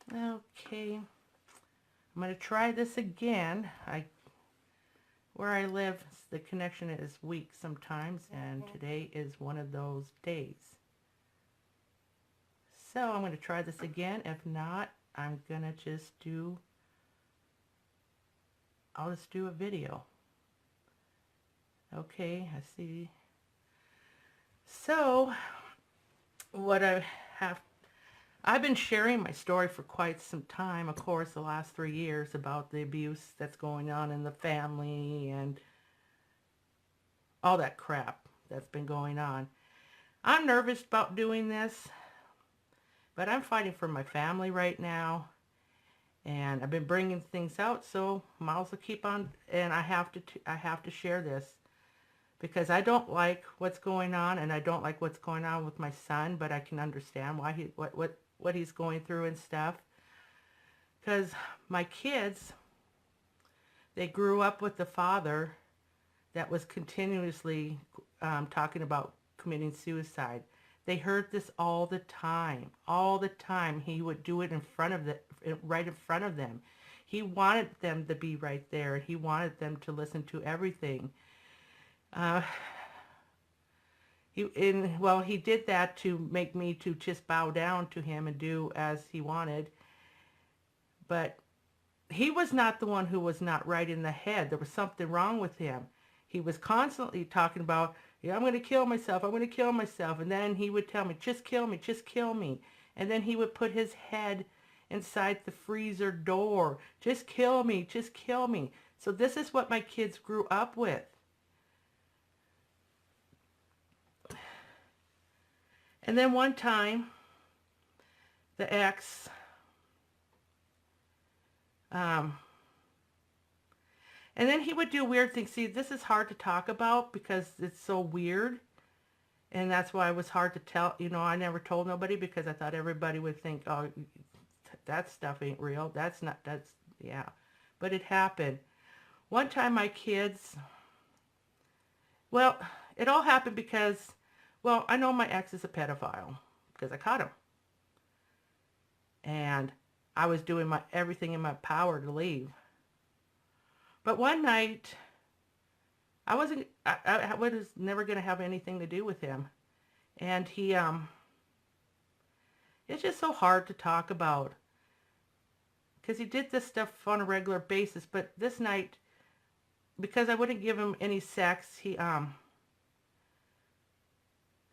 Okay, I'm going to try this again. Where I live, the connection is weak sometimes, and today is one of those days. So I'm going to try this again. If not, I'm going to I'll just do a video. Okay, I see. So, what have, I've been sharing my story for quite some time, of course, the last 3 years about the abuse that's going on in the family and all that crap that's been going on. I'm nervous about doing this, but I'm fighting for my family right now, and I've been bringing things out, so might as well keep on. And I have to share this because I don't like what's going on, and I don't like what's going on with my son, but I can understand why what he's going through and stuff. Because my kids, they grew up with the father that was continuously talking about committing suicide. They heard this all the time. All the time. He would do it right in front of them. He wanted them to be right there. He wanted them to listen to everything. Uh, he did that to make me to just bow down to him and do as he wanted. But he was not the one who was not right in the head. There was something wrong with him. He was constantly talking about, yeah, I'm going to kill myself. I'm going to kill myself. And then he would tell me, just kill me, just kill me. And then he would put his head inside the freezer door. Just kill me, just kill me. So this is what my kids grew up with. And then one time, the ex, um, and then he would do weird things. See, this is hard to talk about because it's so weird. And that's why it was hard to tell. I never told nobody because I thought everybody would think, oh, that stuff ain't real. Yeah. But it happened. One time my kids, well, it all happened because, well, I know my ex is a pedophile because I caught him. And I was doing everything in my power to leave. But one night, I was never going to have anything to do with him. And it's just so hard to talk about because he did this stuff on a regular basis. But this night, because I wouldn't give him any sex,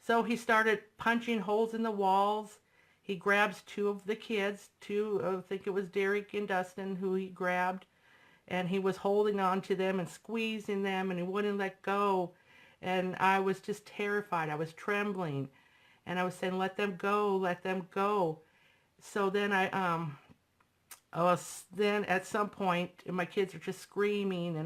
so he started punching holes in the walls. He grabs two of the kids, I think it was Derek and Dustin, who he grabbed, and he was holding on to them and squeezing them, and he wouldn't let go. And I was just terrified. I was trembling, and I was saying, "Let them go, let them go." So then then at some point, my kids are just screaming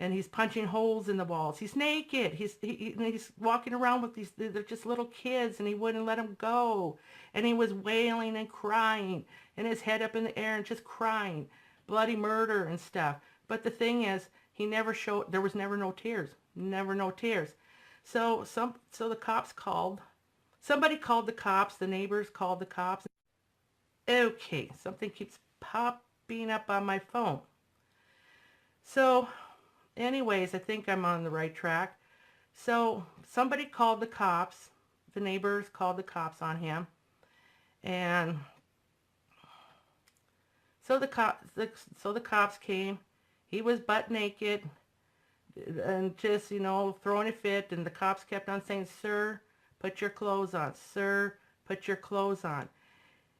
and he's punching holes in the walls. He's naked. He's walking around with they're just little kids, and he wouldn't let them go. And he was wailing and crying, and his head up in the air and just crying, bloody murder and stuff. But the thing is, he never showed. There was never no tears. Never no tears. So the cops called. Somebody called the cops. The neighbors called the cops. Okay, something keeps popping up on my phone. So anyways, I think I'm on the right track. So somebody called the cops. The neighbors called the cops on him. And so the cops came. He was butt naked and just, throwing a fit. And the cops kept on saying, "Sir, put your clothes on. Sir, put your clothes on."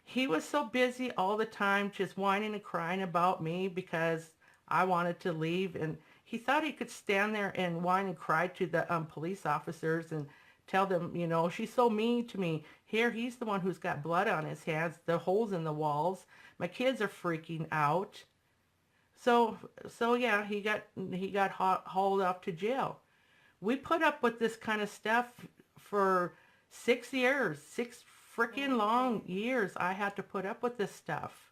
He was so busy all the time just whining and crying about me because I wanted to leave. And he thought he could stand there and whine and cry to the police officers and tell them, "She's so mean to me." Here, he's the one who's got blood on his hands, the holes in the walls. My kids are freaking out. So yeah, he got hauled off to jail. We put up with this kind of stuff for 6 years, 6 freaking long years. I had to put up with this stuff.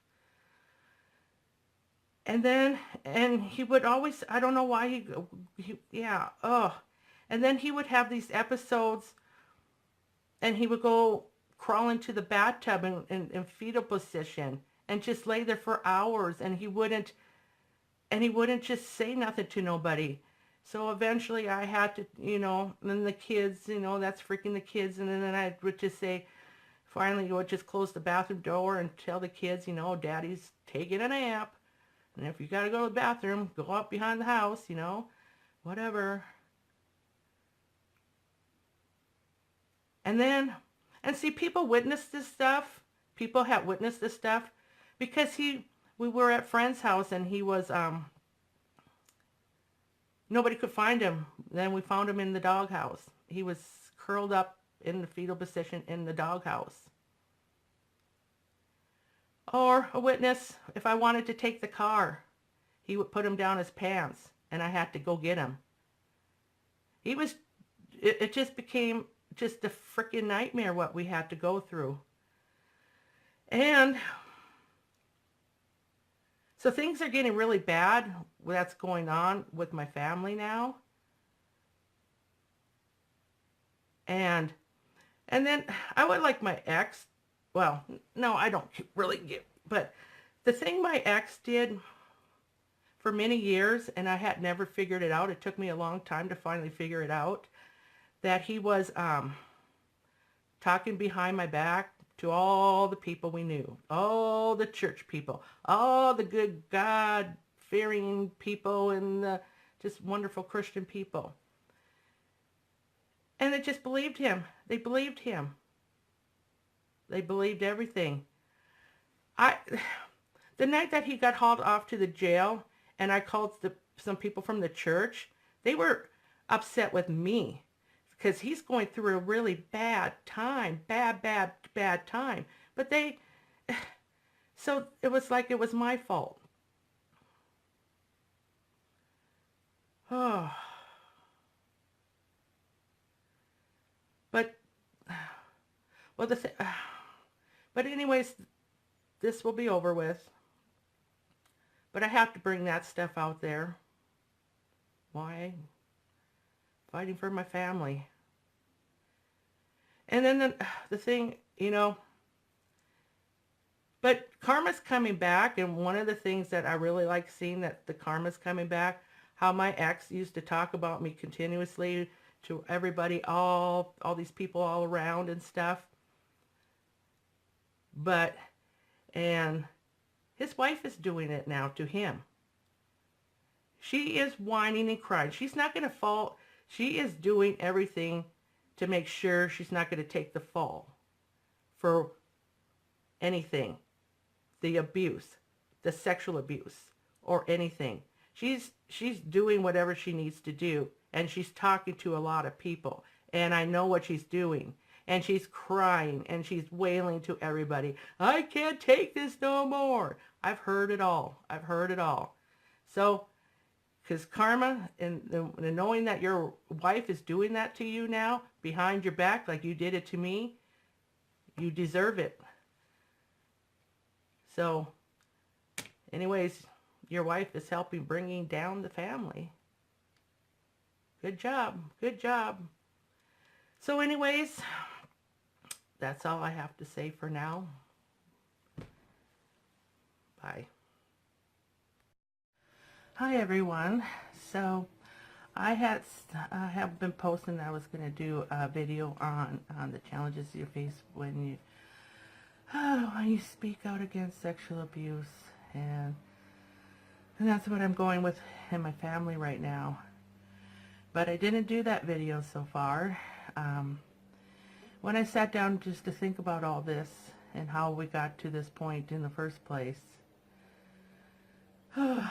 And he would always, I don't know why yeah, and then he would have these episodes, and he would go crawl into the bathtub in fetal position and just lay there for hours, and he wouldn't just say nothing to nobody. So eventually I had to, and then the kids, that's freaking the kids, and then I would just say, finally, you would just close the bathroom door and tell the kids, Daddy's taking a nap. And if you got to go to the bathroom, go up behind the house, whatever. And then, and see, people witnessed this stuff. People have witnessed this stuff because we were at friend's house and he was, nobody could find him. Then we found him in the doghouse. He was curled up in the fetal position in the doghouse. Or a witness, if I wanted to take the car, he would put him down his pants and I had to go get him. It just became just a freaking nightmare what we had to go through. And so things are getting really bad. That's going on with my family now. And then I would like my ex, well, no, I don't really get, but the thing my ex did for many years, and I had never figured it out, it took me a long time to finally figure it out, that he was talking behind my back to all the people we knew, all the church people, all the good God-fearing people, and the just wonderful Christian people. And they just believed him. They believed him. They believed everything. The night that he got hauled off to the jail, and I called some people from the church, they were upset with me because he's going through a really bad time, bad time. But so it was like it was my fault. Oh. But, well, but anyways, this will be over with. But I have to bring that stuff out there. Why? Fighting for my family. And then the thing, but karma's coming back, and one of the things that I really like seeing, that the karma's coming back, how my ex used to talk about me continuously to everybody, all these people all around and stuff. And his wife is doing it now to him. She is whining and crying. She's not going to fall. She is doing everything to make sure she's not going to take the fall for anything. The abuse, the sexual abuse, or anything. She's doing whatever she needs to do. And she's talking to a lot of people. And I know what she's doing. And she's crying and she's wailing to everybody. I can't take this no more. I've heard it all. I've heard it all. So, because karma and knowing that your wife is doing that to you now, behind your back, like you did it to me, you deserve it. So, anyways, your wife is helping bringing down the family. Good job. Good job. So anyways, that's all I have to say for now. Bye. Hi everyone. So I have been posting that I was going to do a video on the challenges you face when you speak out against sexual abuse, and that's what I'm going with in my family right now. But I didn't do that video so far. When I sat down just to think about all this and how we got to this point in the first place, I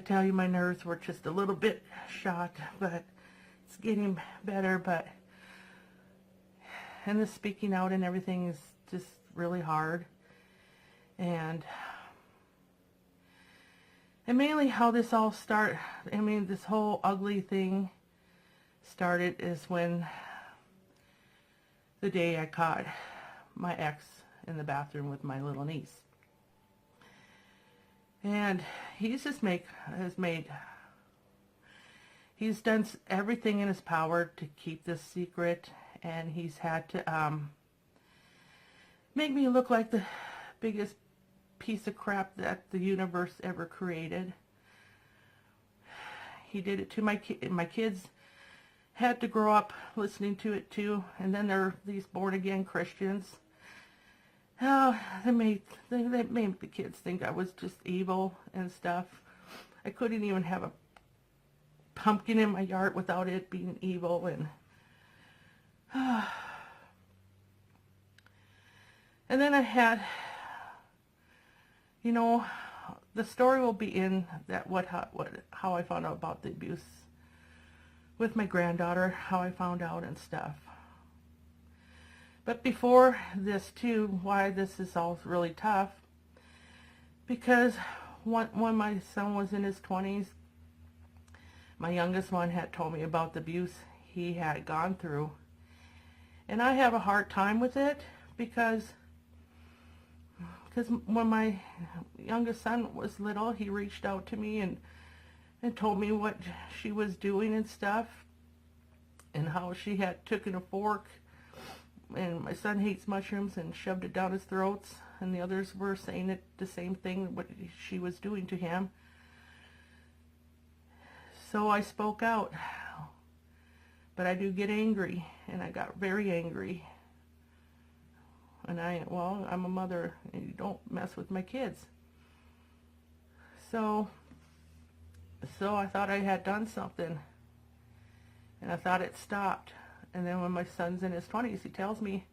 tell you, my nerves were just a little bit shot, but it's getting better. And the speaking out and everything is just really hard. And mainly how this all started, this whole ugly thing started is when the day I caught my ex in the bathroom with my little niece. And he's done everything in his power to keep this secret and he's had to make me look like the biggest piece of crap that the universe ever created. He did it to my kids had to grow up listening to it too, and then they're these born-again Christians. Oh, they made the kids think I was just evil and stuff. I couldn't even have a pumpkin in my yard without it being evil, and and then I had, you know, the story will be in that how I found out about the abuse with my granddaughter, how I found out and stuff. But before this too, why this is all really tough, because when my son was in his 20s, my youngest one had told me about the abuse he had gone through. And I have a hard time with it because when my youngest son was little, he reached out to me and told me what she was doing and stuff, and how she had taken a fork, and my son hates mushrooms, and shoved it down his throats, and the others were saying the same thing, what she was doing to him. So I spoke out, but I do get angry, and I got very angry. And I'm a mother, and you don't mess with my kids. So I thought I had done something, and I thought it stopped. And then when my son's in his 20s, he tells me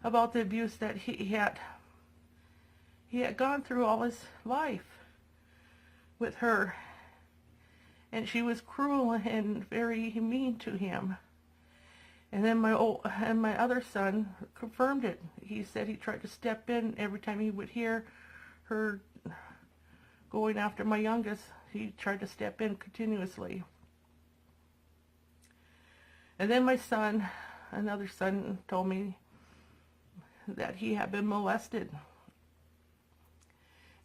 about the abuse that he had gone through all his life with her. And she was cruel and very mean to him. And then my other son confirmed it. He said he tried to step in every time he would hear her going after my youngest. He tried to step in continuously. And then my son, another son, told me that he had been molested.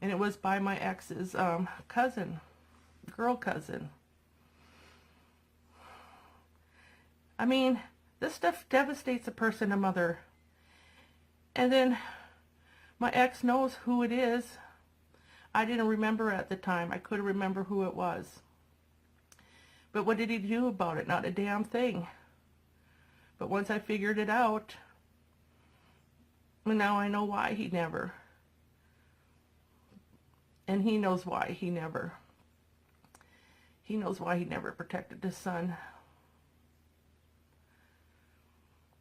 And it was by my ex's cousin, girl cousin. I mean, this stuff devastates a person, a mother. And then my ex knows who it is. I didn't remember at the time. I couldn't remember who it was. But what did he do about it? Not a damn thing. But once I figured it out, now I know why he never. And he knows why he never. He knows why he never protected his son.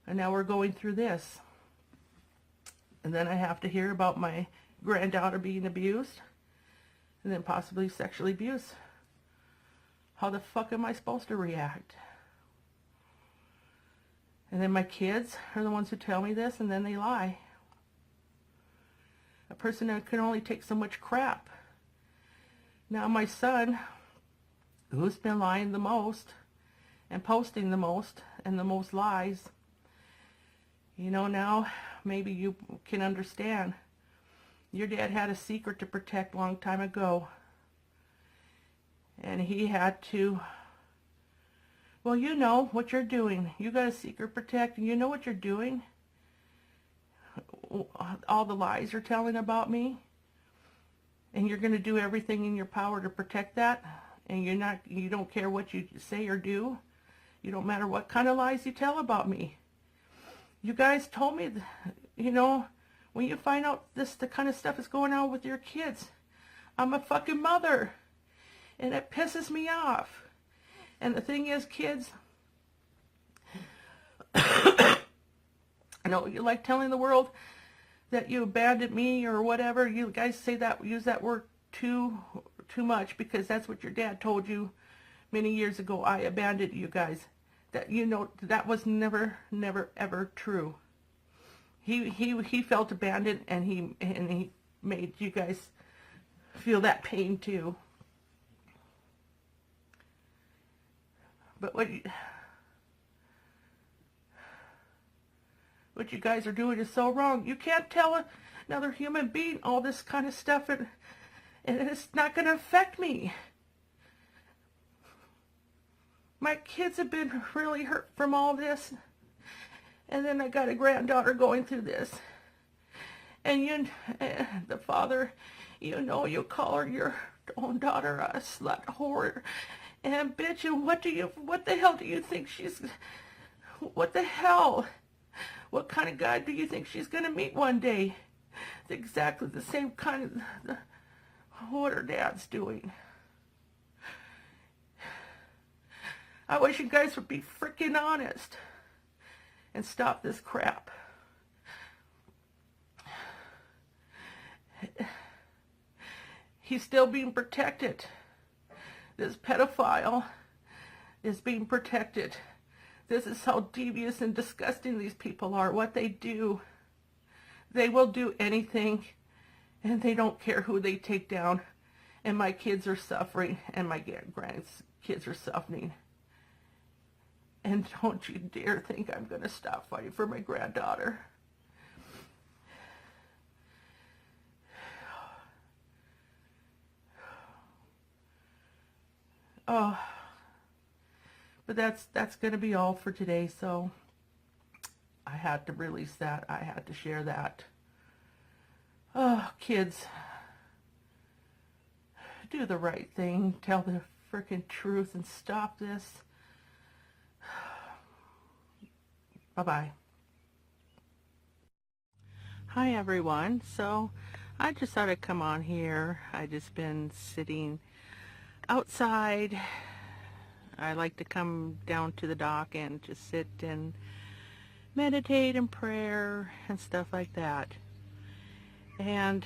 And now we're going through this. And then I have to hear about my granddaughter being abused. And then possibly sexually abused. How the fuck am I supposed to react? And then my kids are the ones who tell me this, and then they lie. A person that can only take so much crap. Now my son, who's been lying the most, and posting the most, and the most lies, you know, now maybe you can understand. Your dad had a secret to protect a long time ago. And he had to, well, you know what you're doing. You got a secret protect, and you know what you're doing. All the lies you're telling about me. And you're going to do everything in your power to protect that. And you don't care what you say or do. You don't matter what kind of lies you tell about me. You guys told me, you know, when you find out the kind of stuff is going on with your kids, I'm a fucking mother. And it pisses me off. And the thing is, kids, I know you like telling the world that you abandoned me or whatever. You guys say that, use that word too much, because that's what your dad told you many years ago. I abandoned you guys. That, you know, that was never ever true. He felt abandoned, and he made you guys feel that pain too. But what you guys are doing is so wrong. You can't tell another human being all this kind of stuff, and it's not going to affect me. My kids have been really hurt from all this, And then I got a granddaughter going through this. And the father, you call her your own daughter a slut whore and bitch, and what the hell do you think what the hell? What kind of guy do you think she's gonna meet one day? It's exactly the same kind of what her dad's doing. I wish you guys would be freaking honest and stop this crap. He's still being protected. This pedophile is being protected. This is how devious and disgusting these people are, what they do. They will do anything, and they don't care who they take down. And my kids are suffering, and my grandkids are suffering. And don't you dare think I'm going to stop fighting for my granddaughter. Oh, but that's going to be all for today, so I had to release that. I had to share that. Oh, kids, do the right thing. Tell the freaking truth and stop this. Bye-bye. Hi, everyone. So I just thought I'd come on here. I just been sitting outside. I like to come down to the dock and just sit and meditate and prayer and stuff like that. And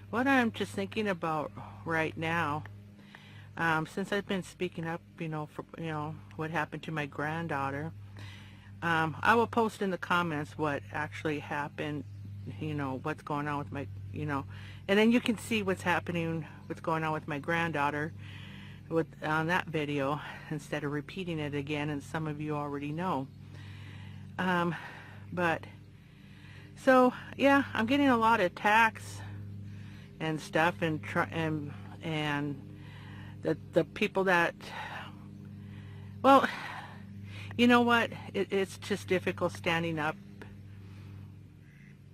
what I'm just thinking about right now, since I've been speaking up, for what happened to my granddaughter, I will post in the comments what actually happened, what's going on with my, and then you can see what's going on with my granddaughter on that video instead of repeating it again, and some of you already know. But so yeah, I'm getting a lot of attacks and stuff, and the people that, well, you know what, it's just difficult standing up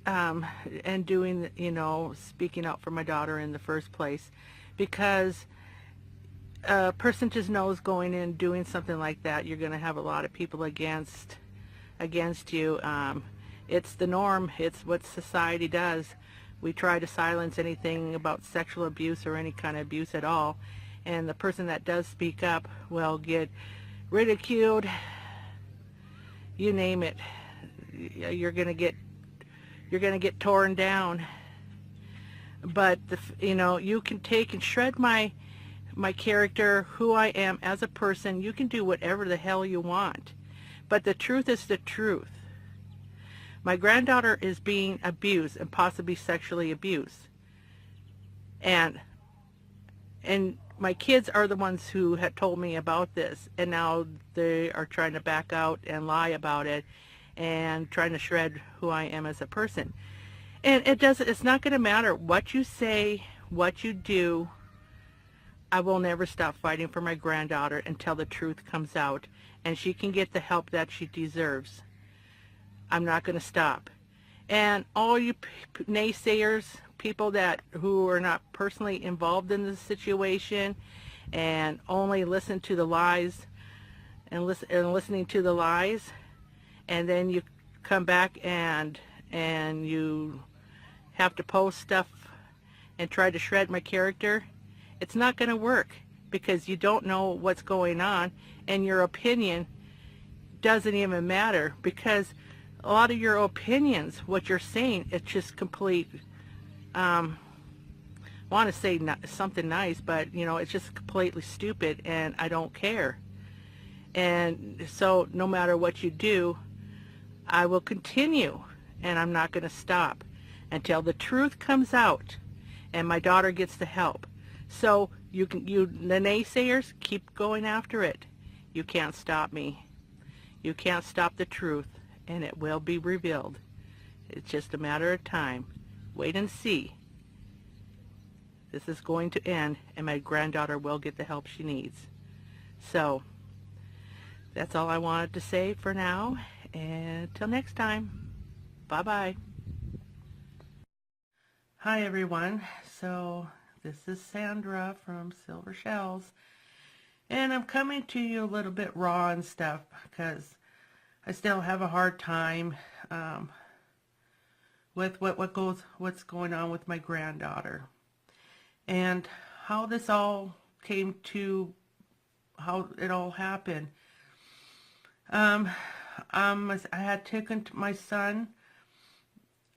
and doing, speaking out for my daughter in the first place, because a person just knows going in doing something like that, you're going to have a lot of people against you. It's the norm. It's what society does. We try to silence anything about sexual abuse or any kind of abuse at all, and the person that does speak up will get ridiculed. You name it. You're going to get torn down. But you can take and shred my character, who I am as a person. You can do whatever the hell you want, but the truth is the truth. My granddaughter is being abused and possibly sexually abused, and my kids are the ones who had told me about this, and now they are trying to back out and lie about it and trying to shred who I am as a person. And it's not going to matter what you say, what you do. I will never stop fighting for my granddaughter until the truth comes out and she can get the help that she deserves. I'm not going to stop. And all you naysayers, people who are not personally involved in the situation and only listen to the lies and listening to the lies, and then you come back and you have to post stuff and try to shred my character, it's not going to work, because you don't know what's going on, and your opinion doesn't even matter, because a lot of your opinions, what you're saying, it's just complete, I want to say something nice, but it's just completely stupid, and I don't care. And so no matter what you do, I will continue, and I'm not going to stop until the truth comes out and my daughter gets the help. So the naysayers, keep going after it. You can't stop me. You can't stop the truth, and it will be revealed. It's just a matter of time. Wait and see. This is going to end, and my granddaughter will get the help she needs. So that's all I wanted to say for now, And till next time, bye-bye. Hi, everyone. So this is Sandra from Silver Shells, and I'm coming to you a little bit raw and stuff because I still have a hard time with what's going on with my granddaughter and how this all came to, how it all happened. Um, I had taken my son,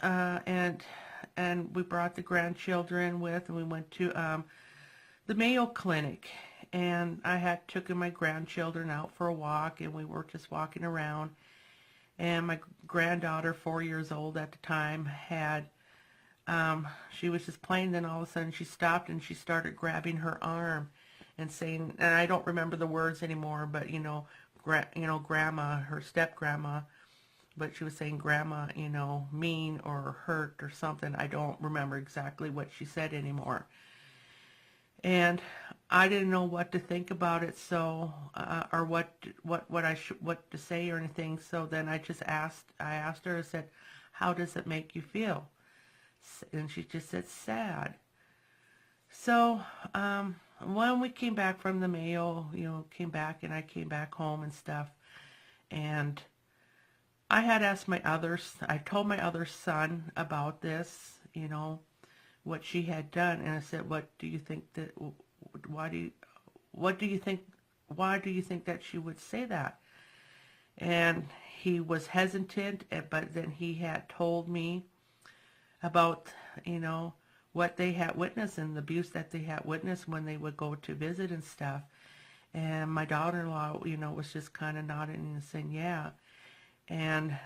and we brought the grandchildren with, and we went to the Mayo Clinic, and I had taken my grandchildren out for a walk, and we were just walking around, and my granddaughter, 4 years old at the time, had she was just playing, then all of a sudden she stopped and she started grabbing her arm and saying, and I don't remember the words anymore, but grandma, her step grandma, but she was saying grandma, mean or hurt or something. I don't remember exactly what she said anymore. And I didn't know what to think about it, so or what to say or anything. So then I asked her, I said, how does it make you feel? And she just said, sad. So when we came back from the Mayo, came back, and I came back home and stuff, and I had asked I told my other son about this, what she had done, and I said, why do you think that she would say that? And he was hesitant, but then he had told me about, what they had witnessed and the abuse that they had witnessed when they would go to visit and stuff. And my daughter-in-law, was just kind of nodding and saying, yeah. And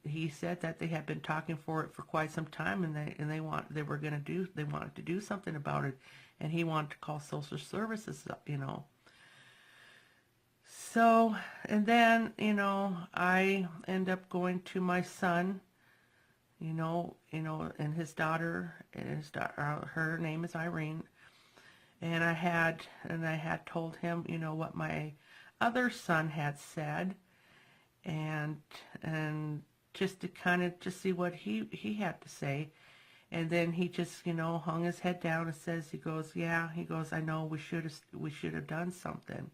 he said that they had been talking for quite some time, and they wanted to do something about it, and he wanted to call social services, So, and then, I end up going to my son, and his daughter, her name is Irene, and I had told him, what my other son had said, and just to kind of just see what he had to say. And then he just, hung his head down and he goes, I know we should have done something.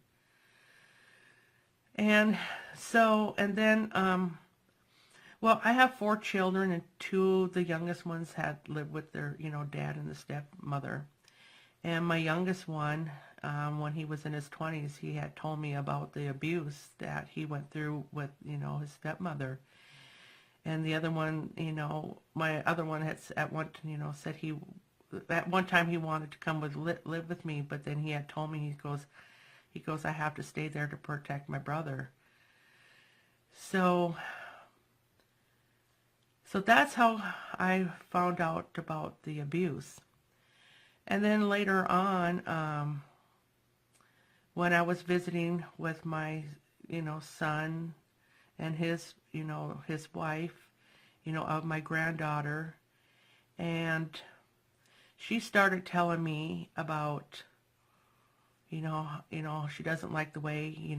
And so, and then, well, I have 4 children, and 2 of the youngest ones had lived with their, dad and the stepmother. And my youngest one, when he was in his 20s, he had told me about the abuse that he went through with, his stepmother. And the other one, my other one had at one, said at one time he wanted to come live with me, but then he had told me, he goes, I have to stay there to protect my brother. So that's how I found out about the abuse. And then later on, when I was visiting with my, son and his, his wife, of my granddaughter, and she started telling me about, she doesn't like the way,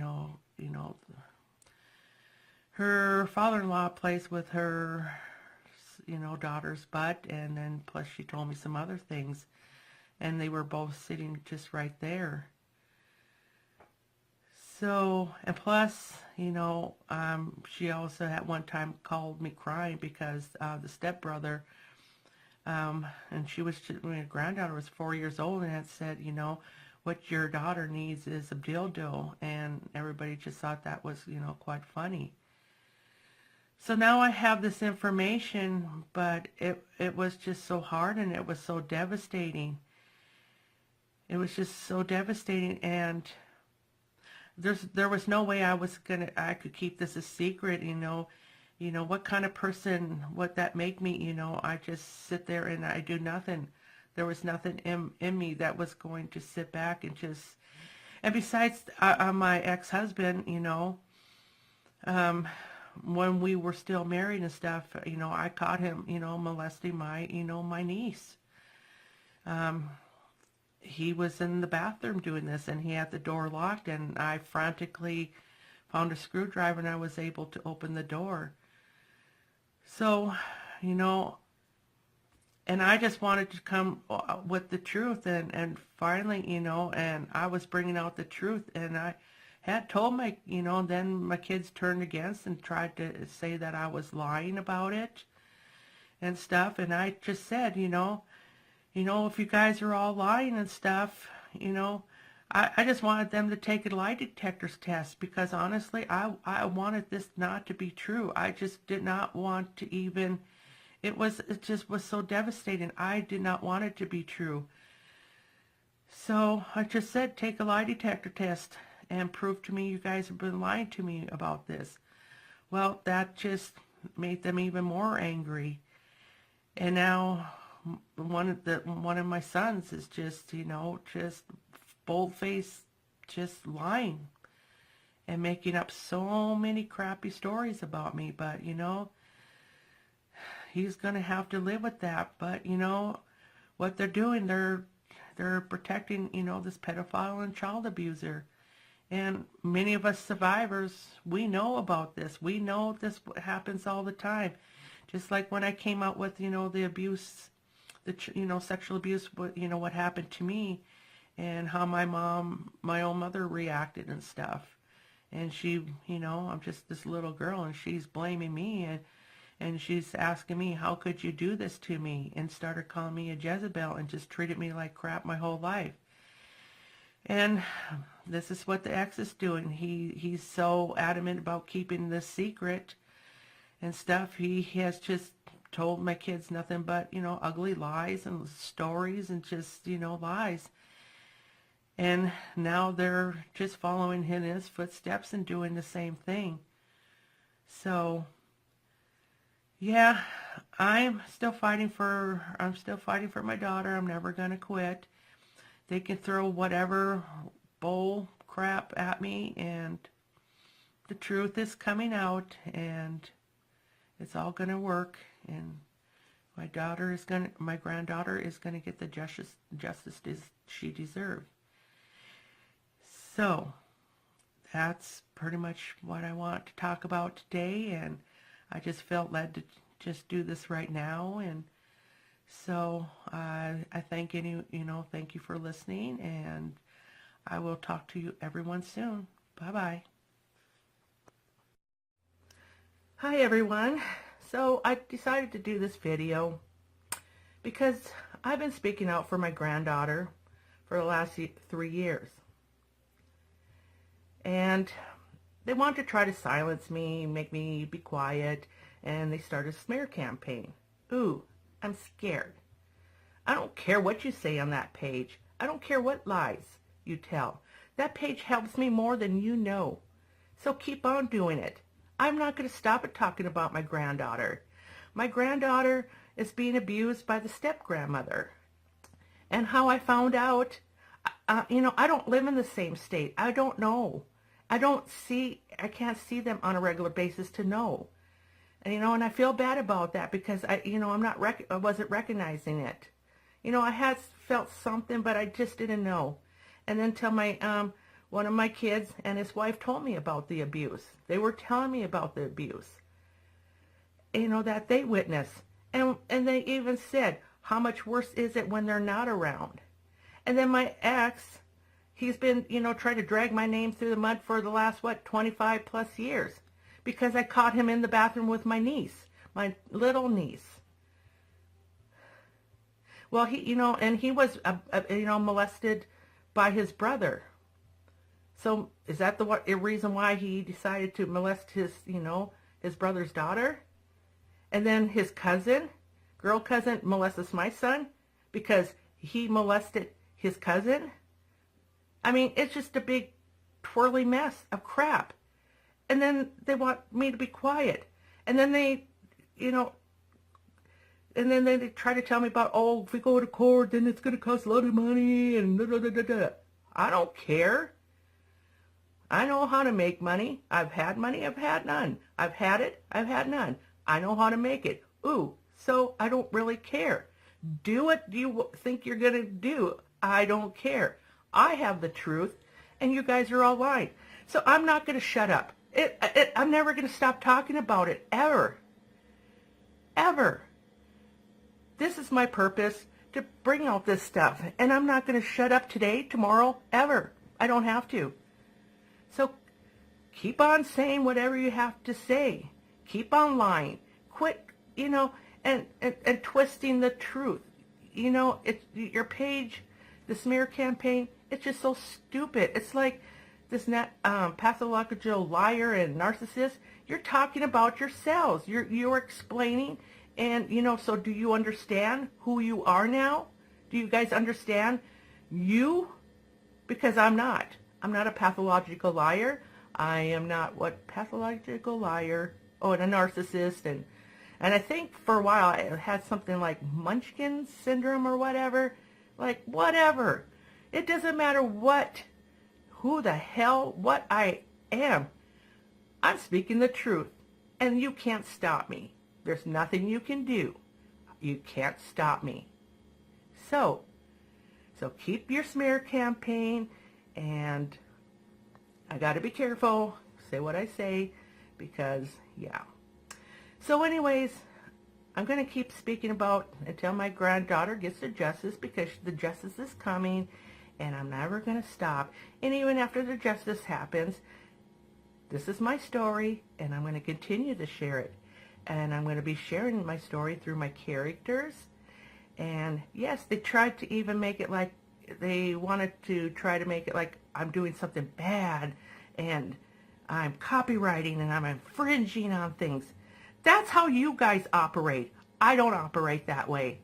her father-in-law plays with her, daughter's butt, and then plus she told me some other things, and they were both sitting just right there. So, and plus, she also at one time called me crying because the stepbrother, and my granddaughter was 4 years old, and had said, what your daughter needs is a dildo, and everybody just thought that was, quite funny. So now I have this information, but it was just so hard, and it was so devastating. It was just so devastating, and there was no way I could keep this a secret, what kind of person would that make me, I just sit there and I do nothing. There was nothing in me that was going to sit back and just, and besides, my ex-husband, when we were still married and stuff, I caught him, molesting my, my niece. He was in the bathroom doing this, and he had the door locked, and I frantically found a screwdriver, and I was able to open the door. So, you know, and I just wanted to come with the truth, and finally, you know, and I was bringing out the truth, and I had told my, you know, then my kids turned against and tried to say that I was lying about it and stuff, and I just said, if you guys are all lying and stuff, I just wanted them to take a lie detector's test, because honestly, I wanted this not to be true. I just did not want to even, it just was so devastating. I did not want it to be true. So I just said, take a lie detector test and prove to me you guys have been lying to me about this. Well, that just made them even more angry. And now one of my sons is just, just bold-faced, just lying and making up so many crappy stories about me. But, he's going to have to live with that. But, what they're doing, they're protecting, this pedophile and child abuser. And many of us survivors, we know about this. We know this happens all the time. Just like when I came out with, the abuse, sexual abuse, what happened to me, and how my own mother reacted and stuff. And she, I'm just this little girl, and she's blaming me, and she's asking me, how could you do this to me? And started calling me a Jezebel and just treated me like crap my whole life. And this is what the ex is doing. He's so adamant about keeping this secret and stuff. He has just told my kids nothing but, ugly lies and stories and just, lies. And now they're just following in his footsteps and doing the same thing. So, yeah, I'm still fighting for my daughter. I'm never going to quit. They can throw whatever bull crap at me, and the truth is coming out, and it's all going to work, and my granddaughter is going to get the justice she deserves. So that's pretty much what I want to talk about today, and I just felt led to just do this right now. And so I thank thank you for listening, and I will talk to you everyone soon. Bye-bye. Hi everyone. So I decided to do this video because I've been speaking out for my granddaughter for the last 3 years. And they want to try to silence me, make me be quiet, and they started a smear campaign. Ooh, I'm scared. I don't care what you say on that page. I don't care what lies you tell. That page helps me more than you know. So keep on doing it. I'm not going to stop at talking about my granddaughter. My granddaughter is being abused by the step-grandmother. And how I found out, I don't live in the same state. I don't know. I can't see them on a regular basis to know. And I feel bad about that because I wasn't recognizing it. I had felt something, but I just didn't know. And then till one of my kids and his wife told me about the abuse. They were telling me about the abuse, that they witnessed. And they even said, how much worse is it when they're not around? And then my ex, he's been, trying to drag my name through the mud for the last, 25 plus years. Because I caught him in the bathroom with my niece, my little niece. Well, and he was, molested by his brother. So is that the reason why he decided to molest his brother's daughter? And then his girl cousin, molests my son because he molested his cousin? I mean, it's just a big twirly mess of crap. And then they want me to be quiet. And then they, and then they try to tell me about, if we go to court, then it's going to cost a lot of money, and da, da, da, da, da. I don't care. I know how to make money. I've had money, I've had none. I've had it, I've had none. I know how to make it. Ooh, so I don't really care. Do what you think you're going to do. I don't care. I have the truth, and you guys are all lying. So I'm not going to shut up. I'm never going to stop talking about it, ever. Ever. This is my purpose, to bring out this stuff. And I'm not going to shut up today, tomorrow, ever. I don't have to. So keep on saying whatever you have to say. Keep on lying. Quit, and twisting the truth. It's your page, the smear campaign, it's just so stupid. It's like this pathological liar and narcissist. You're talking about yourselves. You're explaining, and so do you understand who you are now? Do you guys understand you? Because I'm not. I'm not a pathological liar. I am not what pathological liar. Oh, and a narcissist, and I think for a while I had something like Munchkin syndrome or whatever. Like, whatever. It doesn't matter who the hell, what I am. I'm speaking the truth, and you can't stop me. There's nothing you can do. You can't stop me. So keep your smear campaign, and I got to be careful, say what I say, because, yeah. So anyways, I'm going to keep speaking about until my granddaughter gets the justice, because the justice is coming, and I'm never going to stop. And even after the justice happens, this is my story, and I'm going to continue to share it. And I'm going to be sharing my story through my characters. And yes, they tried to even make it like, they wanted to try to make it like I'm doing something bad, and I'm copywriting, and I'm infringing on things. That's how you guys operate. I don't operate that way.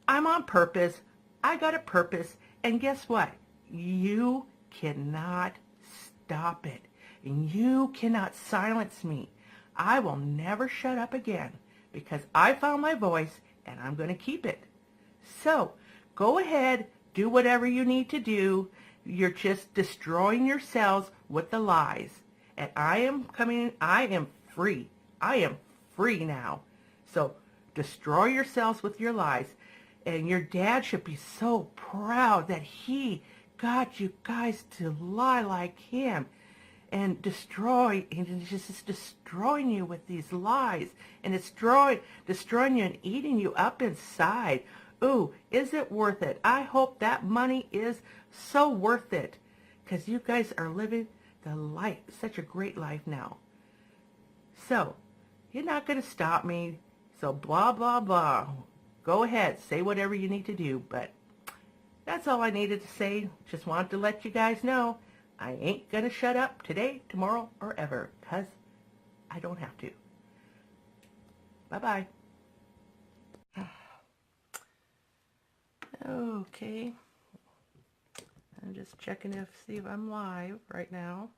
I'm on purpose. I got a purpose. And guess what? You cannot stop it. And you cannot silence me. I will never shut up again, because I found my voice, and I'm going to keep it. So go ahead, do whatever you need to do. You're just destroying yourselves with the lies. And I am free. I am free now. So destroy yourselves with your lies. And your dad should be so proud that he got you guys to lie like him and destroying you with these lies, and destroying you and eating you up inside. Ooh, is it worth it? I hope that money is so worth it, because you guys are living the life, such a great life now. So you're not going to stop me. So blah, blah, blah. Go ahead, say whatever you need to do. But that's all I needed to say. Just wanted to let you guys know I ain't going to shut up today, tomorrow, or ever, because I don't have to. Bye-bye. Okay. I'm just checking see if I'm live right now.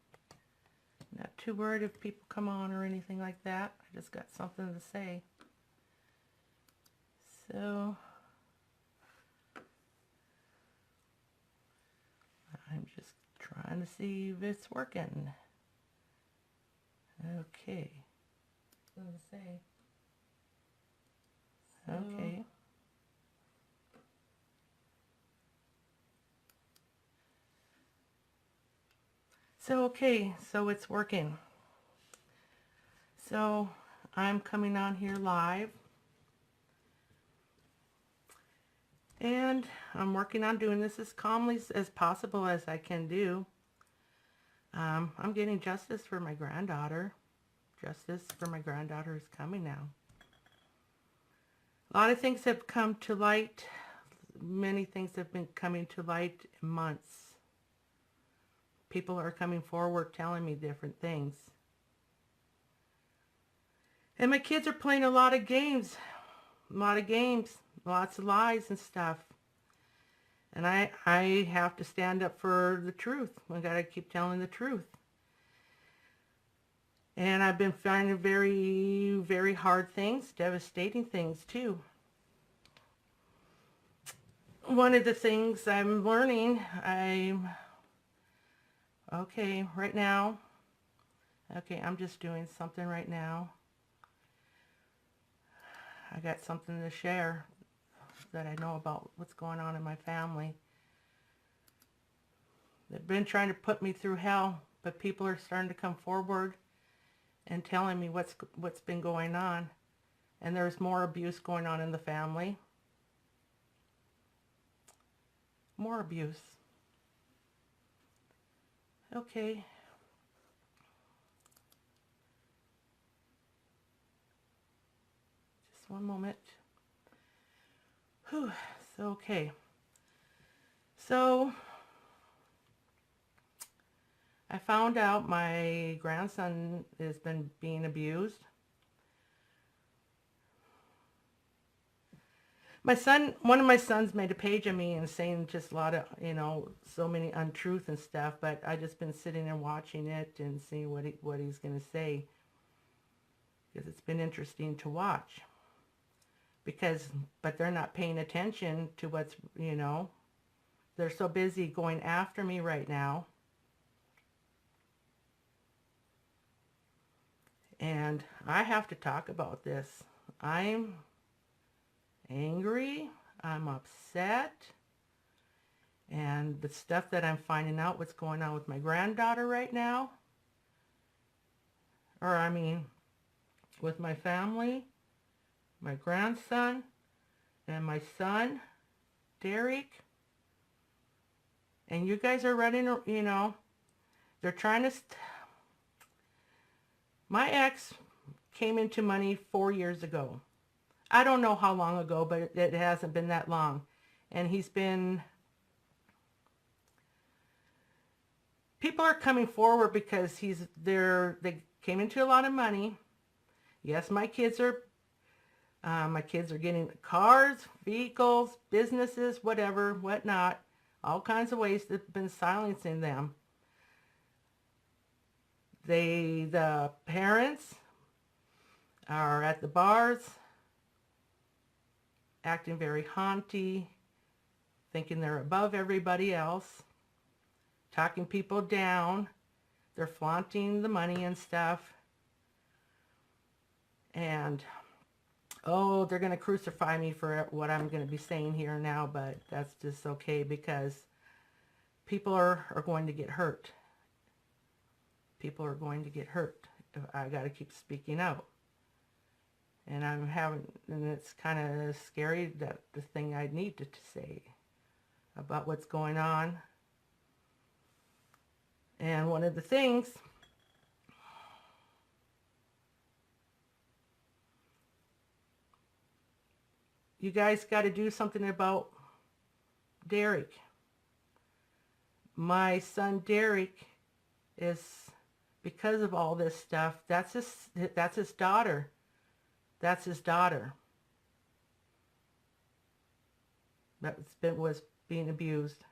Not too worried if people come on or anything like that. I just got something to say. So I'm just trying to see if it's working. Okay. Something to say. Okay. So it's working. So I'm coming on here live, and I'm working on doing this as calmly as possible as I can do. I'm getting justice for my granddaughter. Justice for my granddaughter is coming now. A lot of things have come to light. Many things have been coming to light in months. People are coming forward telling me different things. And my kids are playing a lot of games. Lots of lies and stuff. And I have to stand up for the truth. I gotta keep telling the truth. And I've been finding very, very hard things, devastating things too. One of the things I'm learning, right now. Okay, I'm just doing something right now. I got something to share that I know about what's going on in my family. They've been trying to put me through hell, but people are starting to come forward and telling me what's been going on. And there's more abuse going on in the family. More abuse. Okay. Just one moment. Whew. So, okay. So, I found out my grandson has been being abused. One of my sons made a page of me and saying just a lot of, so many untruth and stuff, but I just been sitting and watching it and seeing what he's going to say, because it's been interesting to watch. But they're not paying attention to what's, they're so busy going after me right now. And I have to talk about this. I'm angry, I'm upset, and the stuff that I'm finding out what's going on with my granddaughter right now, with my family, my grandson, and my son, Derek, and you guys are running, they're trying to, my ex came into money 4 years ago. I don't know how long ago, but it hasn't been that long. And people are coming forward because they came into a lot of money. Yes, my kids are getting cars, vehicles, businesses, whatever, whatnot, all kinds of ways that have been silencing them. The parents are at the bars, acting very haughty, thinking they're above everybody else, talking people down. They're flaunting the money and stuff. And, they're going to crucify me for what I'm going to be saying here now, but that's just okay, because people are going to get hurt. People are going to get hurt. I got to keep speaking out. And and it's kind of scary, that the thing I need to say about what's going on. And one of the things, you guys got to do something about Derek. My son Derek is, because of all this stuff, that's his daughter. That's his daughter that was being abused.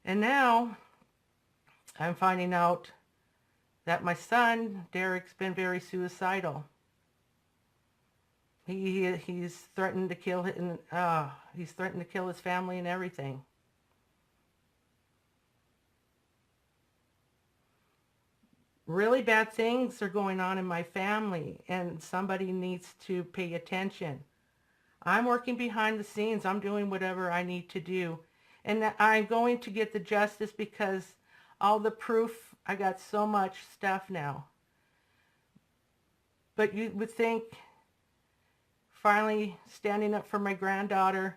And now I'm finding out that my son Derek's been very suicidal. He's threatened to kill his family and everything. Really bad things are going on in my family, and somebody needs to pay attention. I'm working behind the scenes. I'm doing whatever I need to do. And I'm going to get the justice, because all the proof, I got so much stuff now. But you would think, finally standing up for my granddaughter,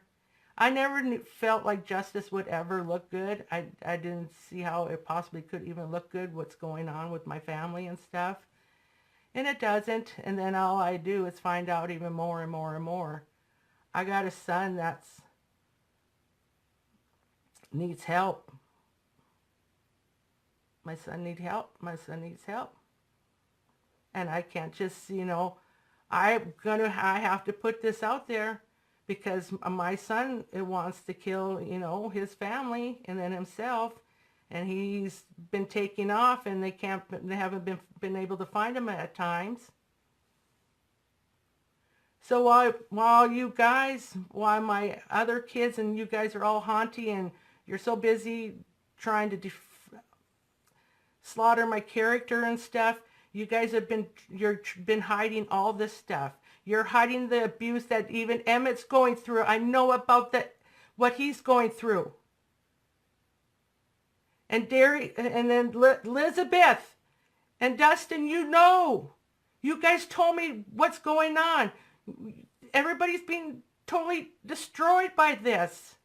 I never felt like justice would ever look good. I didn't see how it possibly could even look good, what's going on with my family and stuff. And it doesn't. And then all I do is find out even more and more and more. I got a son that's needs help. My son needs help. My son needs help. And I can't just, I have to put this out there, because my son wants to kill, his family and then himself, and he's been taking off, and they haven't been able to find him at times. So while my other kids and you guys are all haunty, and you're so busy trying to slaughter my character and stuff, you guys have been hiding all this stuff. You're hiding the abuse that even Emmett's going through. I know about what he's going through. And Derry, and then Elizabeth and Dustin, you know. You guys told me what's going on. Everybody's being totally destroyed by this.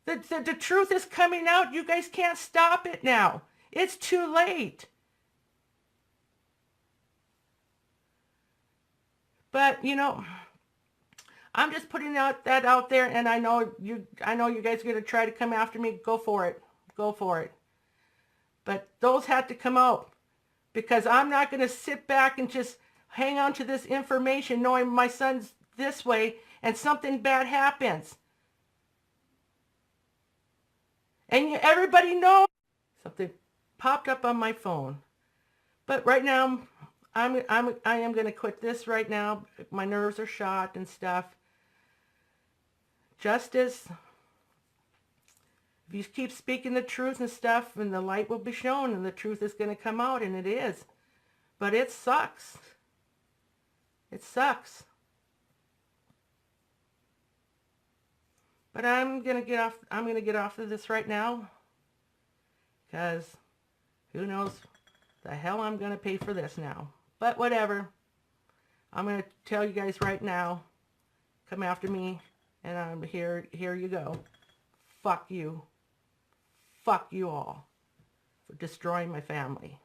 The truth is coming out. You guys can't stop it now. It's too late. But, you know, I'm just putting that out there, and I know you guys are going to try to come after me. Go for it. Go for it. But those had to come out, because I'm not going to sit back and just hang on to this information knowing my son's this way and something bad happens. And everybody knows something popped up on my phone. But right now, I am going to quit this right now. My nerves are shot and stuff. Justice, if you keep speaking the truth and stuff, and the light will be shown, and the truth is going to come out, and it is. But it sucks. It sucks. But I'm going to get off of this right now, because who knows the hell I'm going to pay for this now. But whatever. I'm going to tell you guys right now, come after me, and I'm here you go. Fuck you. Fuck you all for destroying my family.